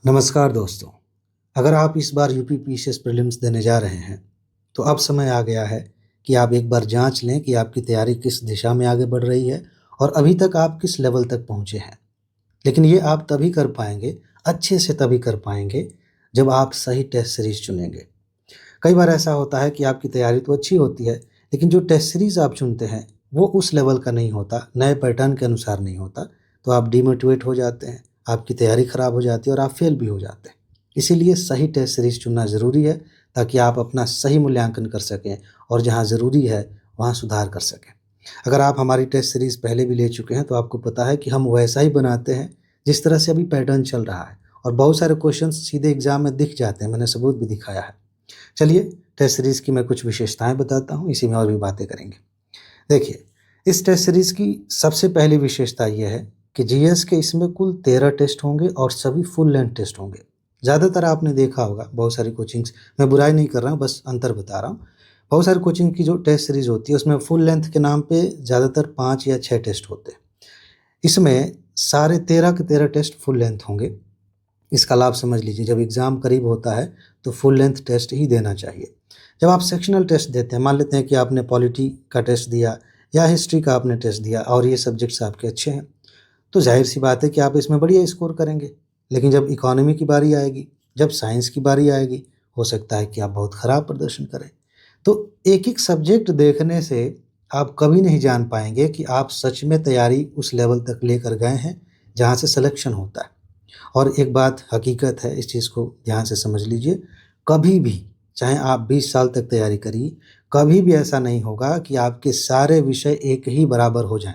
नमस्कार दोस्तों। अगर आप इस बार यूपी पीसीएस प्रीलिम्स देने जा रहे हैं तो अब समय आ गया है कि आप एक बार जांच लें कि आपकी तैयारी किस दिशा में आगे बढ़ रही है और अभी तक आप किस लेवल तक पहुंचे हैं। लेकिन ये आप तभी कर पाएंगे, अच्छे से तभी कर पाएंगे जब आप सही टेस्ट सीरीज चुनेंगे। कई बार ऐसा होता है कि आपकी तैयारी तो अच्छी होती है लेकिन जो टेस्ट सीरीज आप चुनते हैं वो उस लेवल का नहीं होता, नए पैटर्न के अनुसार नहीं होता, तो आप डिमोटिवेट हो जाते हैं, आपकी तैयारी खराब हो जाती है और आप फेल भी हो जाते हैं। इसीलिए सही टेस्ट सीरीज चुनना ज़रूरी है ताकि आप अपना सही मूल्यांकन कर सकें और जहाँ ज़रूरी है वहाँ सुधार कर सकें। अगर आप हमारी टेस्ट सीरीज पहले भी ले चुके हैं तो आपको पता है कि हम वैसा ही बनाते हैं जिस तरह से अभी पैटर्न चल रहा है और बहुत सारे क्वेश्चन सीधे एग्जाम में दिख जाते हैं, मैंने सबूत भी दिखाया है। चलिए टेस्ट सीरीज की मैं कुछ विशेषताएं बताता हूँ, इसी में और भी बातें करेंगे। देखिए, इस टेस्ट सीरीज की सबसे पहली विशेषता यह है कि जीएस के इसमें कुल 13 टेस्ट होंगे और सभी फुल लेंथ टेस्ट होंगे। ज़्यादातर आपने देखा होगा बहुत सारी कोचिंग्स, मैं बुराई नहीं कर रहा हूँ, बस अंतर बता रहा हूँ। बहुत सारी कोचिंग की जो टेस्ट सीरीज होती है उसमें फुल लेंथ के नाम पे ज़्यादातर 5 या 6 टेस्ट होते हैं। इसमें सारे 13 के 13 टेस्ट फुल लेंथ होंगे। इसका लाभ समझ लीजिए, जब एग्ज़ाम करीब होता है तो फुल लेंथ टेस्ट ही देना चाहिए। जब आप सेक्शनल टेस्ट देते हैं, मान लेते हैं कि आपने पॉलिटी का टेस्ट दिया या हिस्ट्री का आपने टेस्ट दिया और ये सब्जेक्ट्स आपके अच्छे हैं, तो जाहिर सी बात है कि आप इसमें बढ़िया स्कोर करेंगे। लेकिन जब इकोनॉमी की बारी आएगी, जब साइंस की बारी आएगी, हो सकता है कि आप बहुत ख़राब प्रदर्शन करें। तो एक एक सब्जेक्ट देखने से आप कभी नहीं जान पाएंगे कि आप सच में तैयारी उस लेवल तक लेकर गए हैं जहाँ से सिलेक्शन होता है। और एक बात हकीकत है, इस चीज़ को ध्यान से समझ लीजिए, कभी भी चाहे आप 20 साल तक तैयारी करिए, कभी भी ऐसा नहीं होगा कि आपके सारे विषय एक ही बराबर हो जाएं।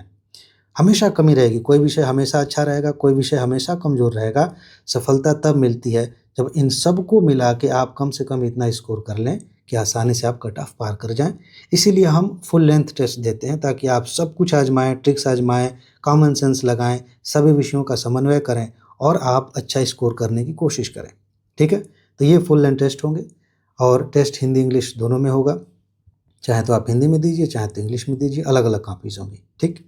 हमेशा कमी रहेगी, कोई विषय हमेशा अच्छा रहेगा, कोई विषय हमेशा कमज़ोर रहेगा। सफलता तब मिलती है जब इन सब को मिला के आप कम से कम इतना स्कोर कर लें कि आसानी से आप कट ऑफ पार कर जाएं। इसीलिए हम फुल लेंथ टेस्ट देते हैं ताकि आप सब कुछ आजमाएं, ट्रिक्स आजमाएं, कॉमन सेंस लगाएं, सभी विषयों का समन्वय करें और आप अच्छा स्कोर करने की कोशिश करें। ठीक है, तो ये फुल लेंथ टेस्ट होंगे और टेस्ट हिंदी इंग्लिश दोनों में होगा। चाहे तो आप हिंदी में दीजिए, चाहे तो इंग्लिश में दीजिए, अलग अलग कॉपीज होंगी। ठीक,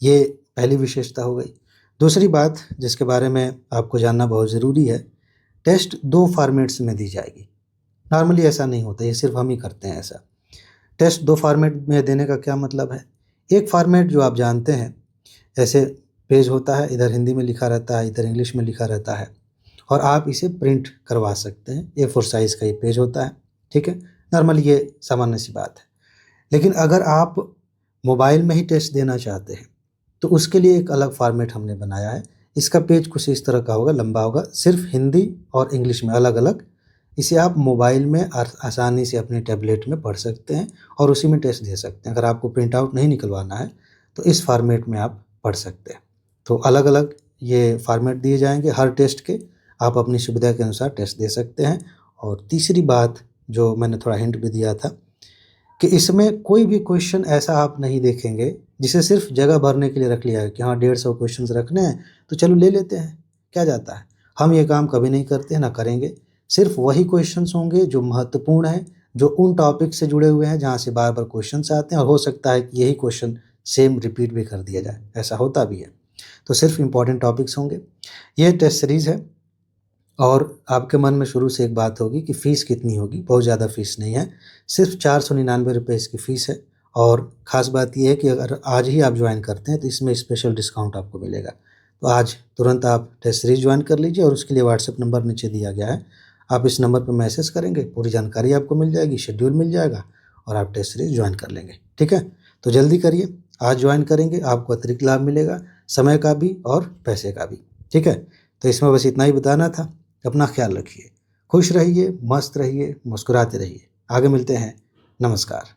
ये पहली विशेषता हो गई। दूसरी बात जिसके बारे में आपको जानना बहुत ज़रूरी है, टेस्ट 2 फॉर्मेट्स में दी जाएगी। नॉर्मली ऐसा नहीं होता, ये सिर्फ हम ही करते हैं ऐसा। टेस्ट 2 फॉर्मेट में देने का क्या मतलब है? एक फॉर्मेट जो आप जानते हैं, ऐसे पेज होता है, इधर हिंदी में लिखा रहता है, इधर इंग्लिश में लिखा रहता है और आप इसे प्रिंट करवा सकते हैं। A4 साइज़ का ये पेज होता है। ठीक है, नॉर्मली ये सामान्य सी बात है। लेकिन अगर आप मोबाइल में ही टेस्ट देना चाहते हैं तो उसके लिए एक अलग फॉर्मेट हमने बनाया है। इसका पेज कुछ इस तरह का होगा, लंबा होगा, सिर्फ हिंदी और इंग्लिश में अलग अलग। इसे आप मोबाइल में आसानी से अपने टैबलेट में पढ़ सकते हैं और उसी में टेस्ट दे सकते हैं। अगर आपको प्रिंट आउट नहीं निकलवाना है तो इस फॉर्मेट में आप पढ़ सकते हैं। तो अलग अलग ये फॉर्मेट दिए जाएंगे हर टेस्ट के, आप अपनी सुविधा के अनुसार टेस्ट दे सकते हैं। और तीसरी बात जो मैंने थोड़ा हिंट भी दिया था कि इसमें कोई भी क्वेश्चन ऐसा आप नहीं देखेंगे जिसे सिर्फ जगह भरने के लिए रख लिया है कि हाँ 150 क्वेश्चंस रखने हैं तो चलो ले लेते हैं, क्या जाता है। हम ये काम कभी नहीं करते हैं, ना करेंगे। सिर्फ वही क्वेश्चंस होंगे जो महत्वपूर्ण हैं, जो उन टॉपिक से जुड़े हुए हैं जहाँ से बार बार क्वेश्चंस आते हैं और हो सकता है कि यही क्वेश्चन सेम रिपीट भी कर दिया जाए, ऐसा होता भी है। तो सिर्फ इंपॉर्टेंट टॉपिक्स होंगे। ये टेस्ट सीरीज़ है और आपके मन में शुरू से एक बात होगी कि फ़ीस कितनी होगी। बहुत ज़्यादा फ़ीस नहीं है, सिर्फ 499 रुपये इसकी फ़ीस है। और ख़ास बात यह है कि अगर आज ही आप ज्वाइन करते हैं तो इसमें स्पेशल डिस्काउंट आपको मिलेगा। तो आज तुरंत आप टेस्ट सीरीज ज्वाइन कर लीजिए और उसके लिए व्हाट्सएप नंबर नीचे दिया गया है, आप इस नंबर पर मैसेज करेंगे, पूरी जानकारी आपको मिल जाएगी, शेड्यूल मिल जाएगा और आप टेस्ट सीरीज ज्वाइन कर लेंगे। ठीक है, तो जल्दी करिए, आज ज्वाइन करेंगे, आपको अतिरिक्त लाभ मिलेगा, समय का भी और पैसे का भी। ठीक है, तो इसमें बस इतना ही बताना था। अपना ख्याल रखिए, खुश रहिए, मस्त रहिए, मुस्कुराते रहिए। आगे मिलते हैं। नमस्कार।